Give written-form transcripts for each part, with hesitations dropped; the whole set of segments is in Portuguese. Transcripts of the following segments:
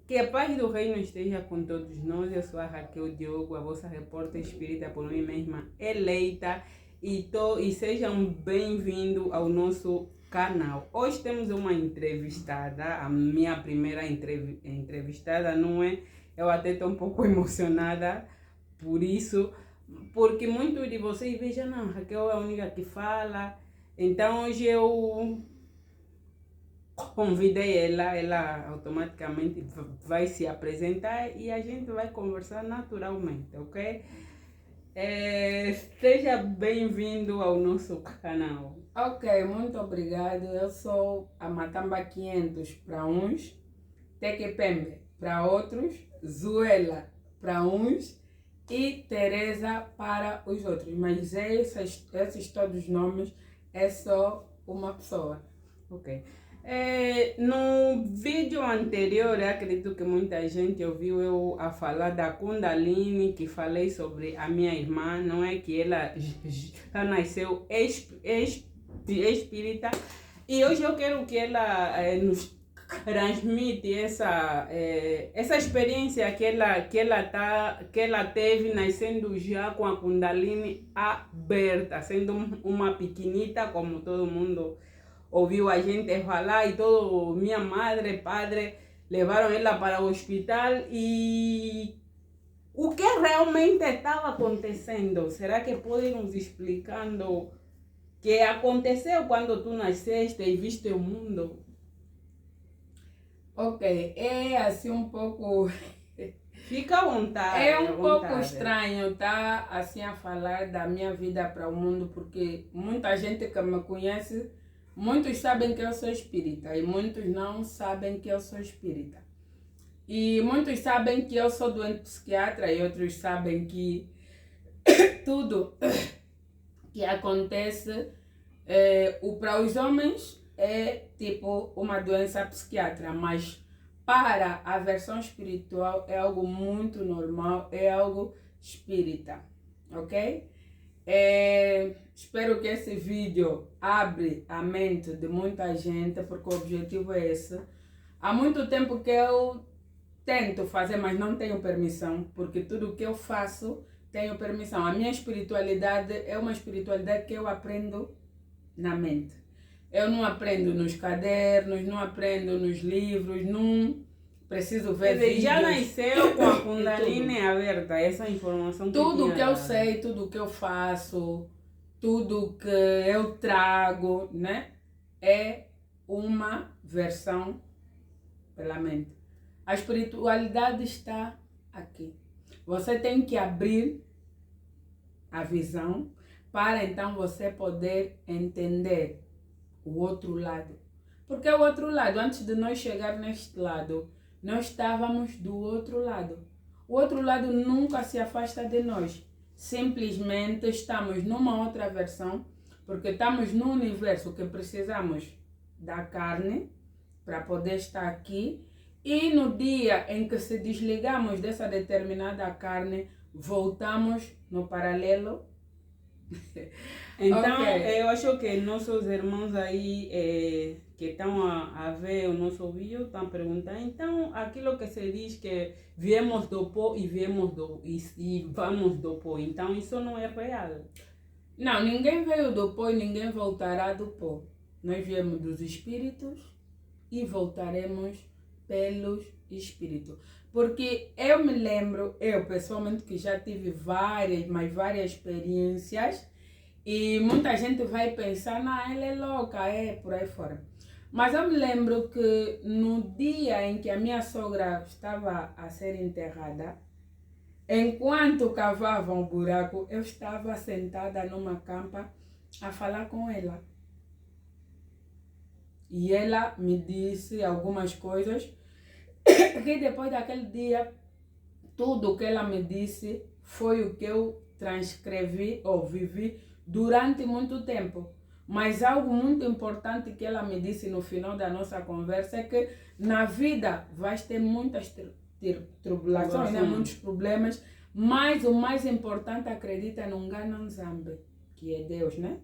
Que a paz do reino esteja com todos nós. Eu sou a Raquel Diogo, a vossa repórter espírita por mim mesma eleita. E sejam bem-vindos ao nosso canal. Hoje temos uma entrevistada, a minha primeira entrevistada, não é? Eu até estou um pouco emocionada por isso, porque muitos de vocês vejam, não, Raquel é a única que fala. Então hoje eu convidei ela automaticamente vai se apresentar e a gente vai conversar naturalmente, ok? Seja bem-vindo ao nosso canal. Ok, muito obrigado. Eu sou a Matamba 500 para uns, Tequepembe para outros, Zuela para uns e Teresa para os outros. Mas esses todos os nomes é só uma pessoa. Ok. No vídeo anterior, eu acredito que muita gente ouviu eu a falar da Kundalini, que falei sobre a minha irmã, não é? Que ela já nasceu espírita. E hoje eu quero que ela nos transmite essa experiência que ela teve nascendo já com a Kundalini aberta, sendo uma pequenita, como todo mundo ouviu a gente falar, e todo minha madre, padre levaram ela para o hospital. E o que realmente estava acontecendo? Será que podem nos explicando o que aconteceu quando tu nasceste e viste o mundo? Ok, é assim um pouco... Fica à vontade. É um pouco estranho estar assim a falar da minha vida para o mundo, porque muita gente que me conhece, muitos sabem que eu sou espírita e muitos não sabem que eu sou espírita. E muitos sabem que eu sou doente psiquiatra e outros sabem que tudo que acontece para os homens é tipo uma doença psiquiatra, mas para a versão espiritual é algo muito normal, é algo espírita, ok? Espero que esse vídeo abra a mente de muita gente, porque o objetivo é esse. Há muito tempo que eu tento fazer, mas não tenho permissão, porque tudo que eu faço tenho permissão. A minha espiritualidade é uma espiritualidade que eu aprendo na mente. Eu não aprendo nos cadernos, não aprendo nos livros, não preciso ver vídeos. Já nasceu com a Kundalini aberta, essa informação que tudo que eu dado. sei, tudo que eu faço, tudo que eu trago, né? É uma versão pela mente. A espiritualidade está aqui. Você tem que abrir a visão para então você poder entender o outro lado. Porque o outro lado, antes de nós chegar neste lado, nós estávamos do outro lado. O outro lado nunca se afasta de nós. Simplesmente estamos numa outra versão, porque estamos no universo que precisamos da carne para poder estar aqui. E no dia em que se desligamos dessa determinada carne, voltamos no paralelo. Então, Okay. eu acho que nossos irmãos aí que estão a ver o nosso vídeo estão perguntando, então, aquilo que se diz que viemos do pó e vamos do pó, então isso não é real? Não, ninguém veio do pó e ninguém voltará do pó. Nós viemos dos espíritos e voltaremos pelos espíritos. Porque eu me lembro, eu pessoalmente que já tive várias experiências, e muita gente vai pensar, não, ela é louca, por aí fora. Mas eu me lembro que no dia em que a minha sogra estava a ser enterrada, enquanto cavavam o buraco, eu estava sentada numa campa a falar com ela. E ela me disse algumas coisas que depois daquele dia, tudo o que ela me disse foi o que eu transcrevi ou vivi durante muito tempo. Mas algo muito importante que ela me disse no final da nossa conversa é que na vida vais ter muitas tribulações, né? Muitos problemas, mas o mais importante, acredita no Ngananzambe, que é Deus, né?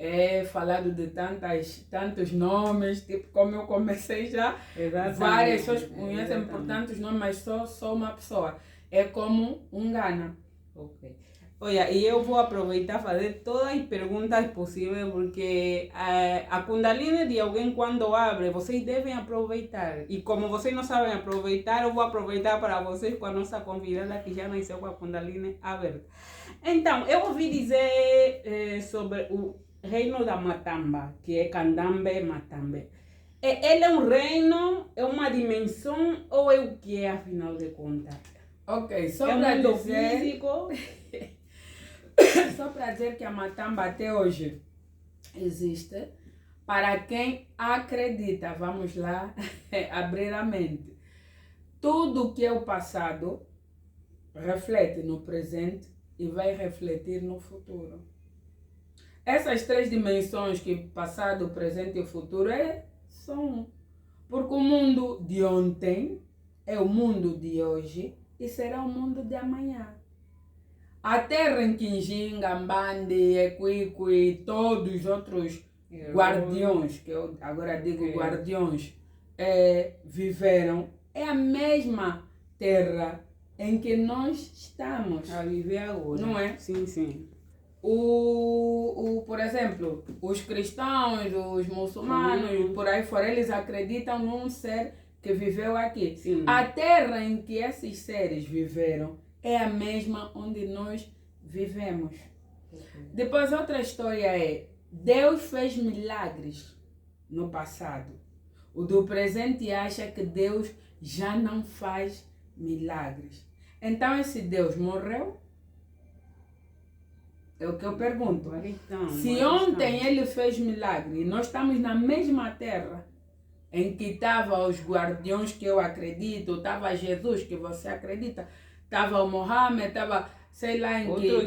é falado de tantos nomes, tipo como eu comecei já, Exatamente. várias pessoas conhecem Exatamente. por tantos nomes, mas só uma pessoa. É como um Ghana. Ok. Olha, e eu vou aproveitar fazer todas as perguntas possíveis, porque a Kundalini de alguém quando abre, vocês devem aproveitar. E como vocês não sabem aproveitar, eu vou aproveitar para vocês com a nossa convidada que já nasceu com a Kundalini aberta. Então, eu ouvi dizer sobre o reino da Matamba, que é Candomblé Matambe. Ele é um reino, é uma dimensão ou é o que é, afinal de contas? Ok, só É um para mundo dizer, físico? só para dizer que a Matamba até hoje existe. Para quem acredita, vamos lá abrir a mente. Tudo que é o passado reflete no presente e vai refletir no futuro. Essas três dimensões, que passado, presente e futuro, são um. Porque o mundo de ontem é o mundo de hoje e será o mundo de amanhã. A terra em Quinjinga, Mbande, Equiqui, todos os outros guardiões, que eu agora digo guardiões, viveram, é a mesma terra em que nós estamos. A viver agora. Não é? Sim, sim. Por exemplo, os cristãos, os muçulmanos, por aí fora, eles acreditam num ser que viveu aqui. Sim. A terra em que esses seres viveram é a mesma onde nós vivemos. Depois, outra história é: Deus fez milagres no passado. O do presente acha que Deus já não faz milagres. Então, esse Deus morreu? É o que eu pergunto. Se ontem ele fez milagre e nós estamos na mesma terra em que estavam os guardiões que eu acredito, estava Jesus que você acredita, estava o Mohammed, estava, sei lá, em que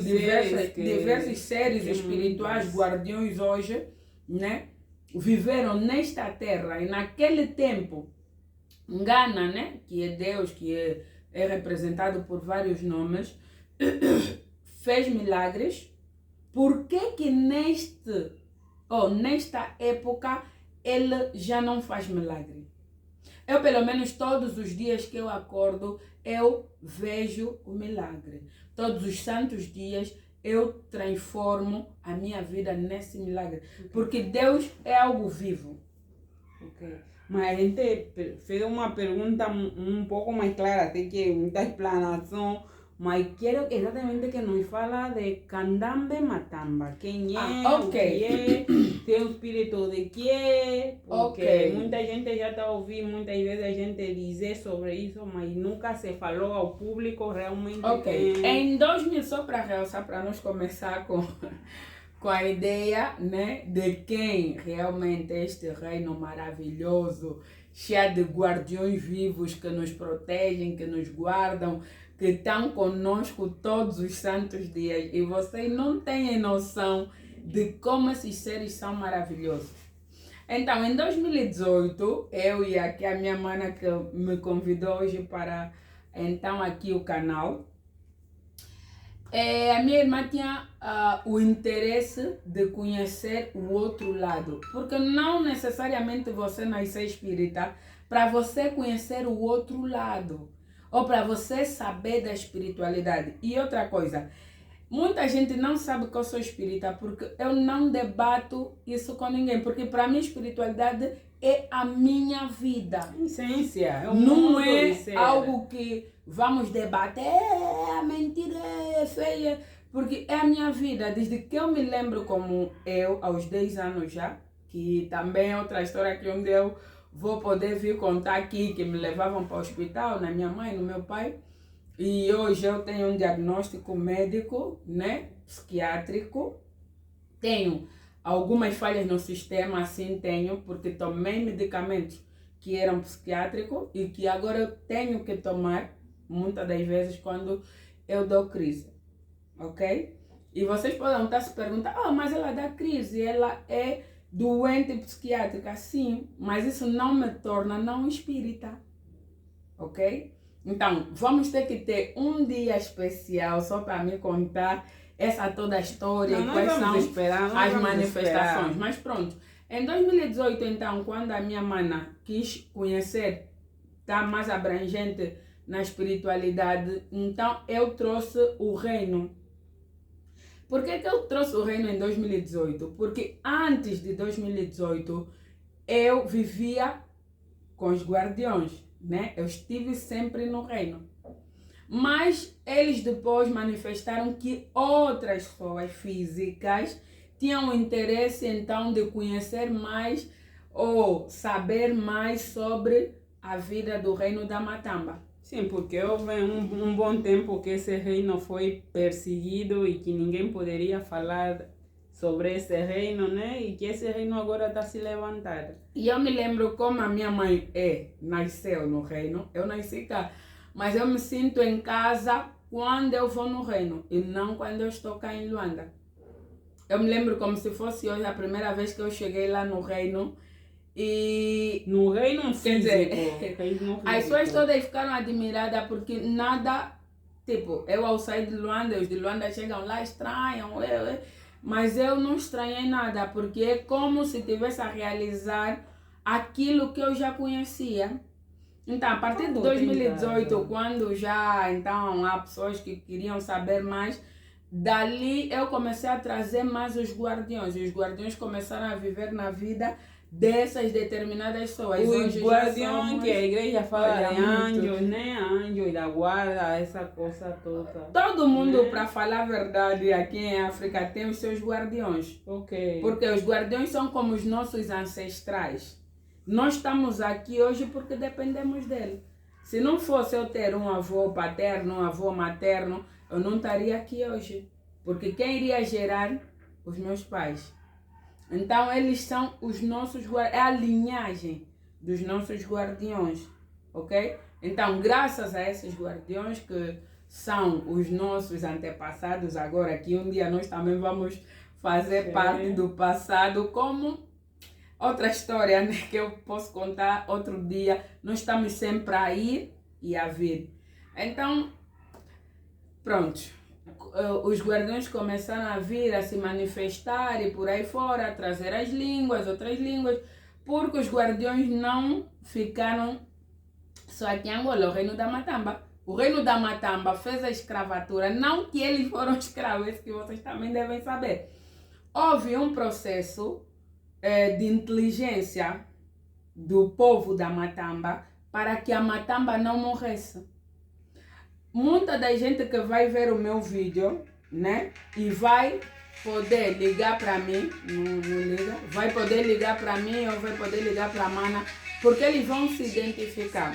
diversos seres espirituais, guardiões hoje, né, viveram nesta terra. E naquele tempo, Ngana, né, que é Deus, que é representado por vários nomes, fez milagres. Por que nesta época ele já não faz milagre? Eu, pelo menos, todos os dias que eu acordo, eu vejo o milagre. Todos os santos dias eu transformo a minha vida nesse milagre. Porque Deus é algo vivo. Ok. Mas a gente fez uma pergunta um pouco mais clara, até que muita explanação. Mas quero exatamente que nos fala de Candomblé Matamba. Quem é, o que é, tem o espírito de que é, porque muita gente já está ouvindo, muitas vezes a gente dizer sobre isso, mas nunca se falou ao público realmente. Em 2000, só para realçar, para nós começar com a ideia, né, de quem realmente é este reino maravilhoso, cheio de guardiões vivos que nos protegem, que nos guardam, que estão conosco todos os santos dias. E vocês não têm noção de como esses seres são maravilhosos. Então, em 2018, eu e aqui a minha mana que me convidou hoje para, então, aqui o canal, a minha irmã tinha o interesse de conhecer o outro lado. Porque não necessariamente você nascer espírita para você conhecer o outro lado. Ou para você saber da espiritualidade. E outra coisa, muita gente não sabe que eu sou espírita porque eu não debato isso com ninguém. Porque para mim, espiritualidade é a minha vida. Essência. Não é algo que vamos debater, a mentira é feia. Porque é a minha vida. Desde que eu me lembro como eu, aos 10 anos já, que também é outra história que um dia eu vou poder vir contar aqui, que me levavam para o hospital, na minha mãe, no meu pai. E hoje eu tenho um diagnóstico médico, né, psiquiátrico. Tenho algumas falhas no sistema, assim tenho, porque tomei medicamentos que eram psiquiátricos e que agora eu tenho que tomar, muitas das vezes, quando eu dou crise. Ok? E vocês podem estar se perguntando, mas ela dá crise, ela é doente psiquiátrica, sim, mas isso não me torna não espírita, ok? Então, vamos ter que ter um dia especial só para me contar essa toda a história Não, e nós quais vamos são esperar, nós as vamos manifestações. esperar. Mas pronto, em 2018, então, quando a minha mana quis conhecer, tá mais abrangente na espiritualidade, então eu trouxe o reino. Por que eu trouxe o reino em 2018? Porque antes de 2018 eu vivia com os guardiões, né? Eu estive sempre no reino. Mas eles depois manifestaram que outras pessoas físicas tinham interesse então de conhecer mais ou saber mais sobre a vida do reino da Matamba. Sim, porque houve um bom tempo que esse reino foi perseguido e que ninguém poderia falar sobre esse reino, né? E que esse reino agora está se levantando. E eu me lembro como a minha mãe nasceu no reino, eu nasci cá, mas eu me sinto em casa quando eu vou no reino e não quando eu estou cá em Luanda. Eu me lembro como se fosse hoje a primeira vez que eu cheguei lá no reino e... No reino físico. Quer dizer, reino físico. as pessoas todas ficaram admiradas porque nada, tipo, eu ao sair de Luanda, os de Luanda chegam lá, estranham, mas eu não estranhei nada, porque é como se estivesse a realizar aquilo que eu já conhecia. Então, a partir de 2018, quando já então há pessoas que queriam saber mais, dali eu comecei a trazer mais os guardiões. E os guardiões começaram a viver na vida dessas determinadas pessoas. Os guardiões somos... que a igreja fala Olha, de anjos, né? Anjos da guarda, essa coisa toda. Todo mundo, né? para falar a verdade, aqui em África tem os seus guardiões. Ok. Porque os guardiões são como os nossos ancestrais. Nós estamos aqui hoje porque dependemos dele. Se não fosse eu ter um avô paterno, um avô materno, eu não estaria aqui hoje. Porque quem iria gerar? Os meus pais. Então eles são os nossos guardiões, é a linhagem dos nossos guardiões, ok? Então graças a esses guardiões que são os nossos antepassados agora, que um dia nós também vamos fazer parte do passado, como outra história, né, que eu posso contar outro dia. Nós estamos sempre a ir e a vir. Então, pronto. Os guardiões começaram a vir, a se manifestar e por aí fora, a trazer as línguas, outras línguas, porque os guardiões não ficaram só aqui em Angola, o reino da Matamba. O reino da Matamba fez a escravatura, não que eles foram escravos, isso que vocês também devem saber. Houve um processo de inteligência do povo da Matamba para que a Matamba não morresse. Muita da gente que vai ver o meu vídeo, né, e vai poder ligar para mim, não liga, vai poder ligar para mim ou vai poder ligar para a Mana, porque eles vão se identificar.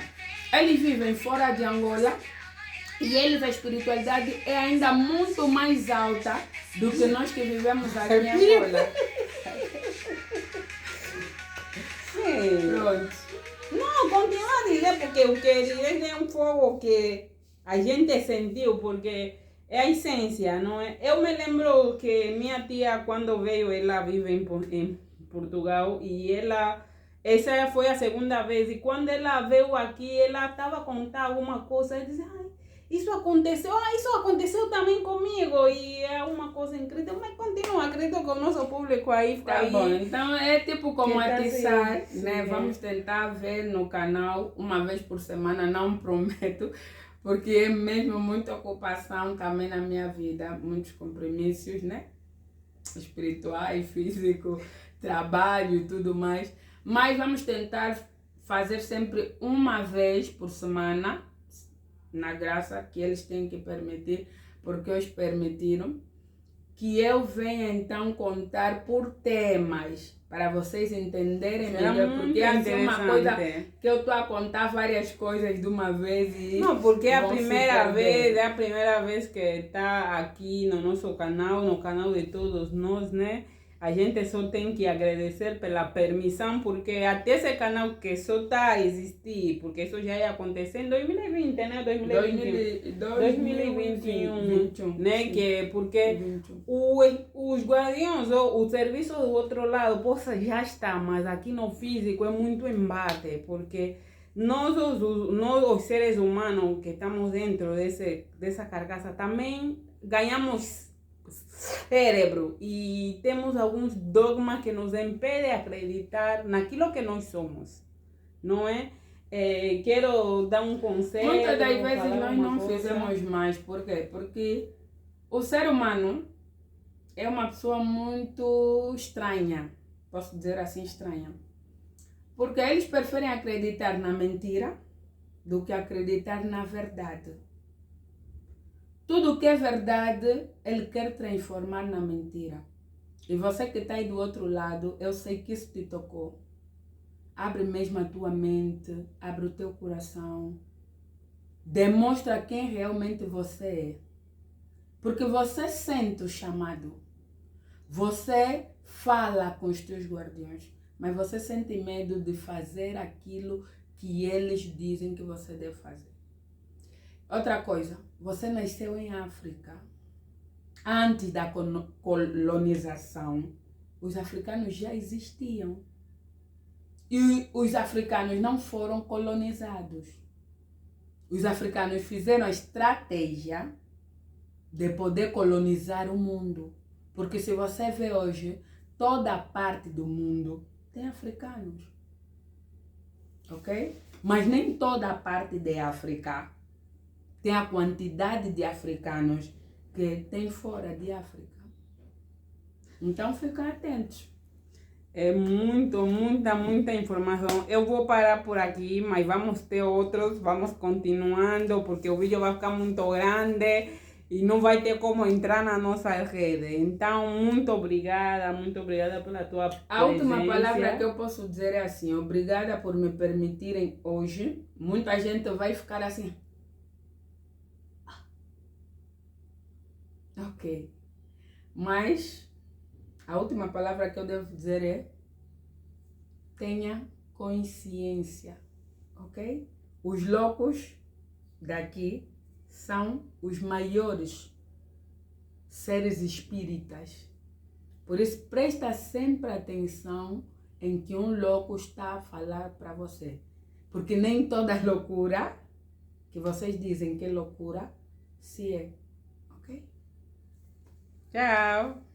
Eles vivem fora de Angola e eles, a espiritualidade é ainda muito mais alta do que nós que vivemos aqui em Angola. Sim. Pronto. Não, continua a dizer, porque o que diz é um fogo que a gente sentiu, porque é a essência, não é? Eu me lembro que minha tia, quando veio, ela vive em Portugal e essa foi a segunda vez. E quando ela veio aqui, ela estava contando alguma coisa, eu disse, isso aconteceu também comigo e é uma coisa incrível, mas continua, acredito que o nosso público aí fica Tá aí. bom, então é tipo como atiçar, Sim, né? Vamos tentar ver no canal uma vez por semana, não prometo, porque é mesmo muita ocupação também na minha vida, muitos compromissos, né? Espirituais, físico, trabalho e tudo mais. Mas vamos tentar fazer sempre uma vez por semana, na graça que eles têm que permitir, porque eles permitiram, que eu venha então contar por temas, para vocês entenderem melhor, porque é uma coisa que eu estou a contar várias coisas de uma vez e... Não, porque é a primeira vez que está aqui no nosso canal, no canal de todos nós, né? A gente só tem que agradecer pela permissão, porque até esse canal que só está a existir, porque isso já ia acontecer em 2020, né? 2021, né? Sim. Que porque os guardiões, o serviço do outro lado, já está, mas aqui no físico é muito embate, porque nós os seres humanos que estamos dentro dessa carcaça também ganhamos cérebro e temos alguns dogmas que nos impedem a acreditar naquilo que nós somos, não é? Quero dar um conselho. Muitas das vezes falar nós uma não coisa. fizemos mais. Por quê? Porque o ser humano é uma pessoa muito estranha. Posso dizer assim, estranha. Porque eles preferem acreditar na mentira do que acreditar na verdade. Tudo que é verdade, ele quer transformar na mentira. E você que está aí do outro lado, eu sei que isso te tocou. Abre mesmo a tua mente, abre o teu coração. Demonstra quem realmente você é. Porque você sente o chamado. Você fala com os teus guardiões, mas você sente medo de fazer aquilo que eles dizem que você deve fazer. Outra coisa, você nasceu em África. Antes da colonização, os africanos já existiam. E os africanos não foram colonizados. Os africanos fizeram a estratégia de poder colonizar o mundo. Porque se você vê hoje, toda parte do mundo tem africanos. Ok? Mas nem toda parte de África tem a quantidade de africanos que tem fora de África. Então fiquem atentos. É muita informação. Eu vou parar por aqui, mas vamos ter outros, vamos continuando, porque o vídeo vai ficar muito grande e não vai ter como entrar na nossa rede. Então, muito obrigada pela tua presença. A última palavra que eu posso dizer é assim, obrigada por me permitirem hoje. Muita gente vai ficar assim. Ok. Mas a última palavra que eu devo dizer é: tenha consciência, ok? Os loucos daqui são os maiores seres espíritas. Por isso, presta sempre atenção em que um louco está a falar para você. Porque nem toda loucura que vocês dizem que é loucura, se é, ok? Tchau!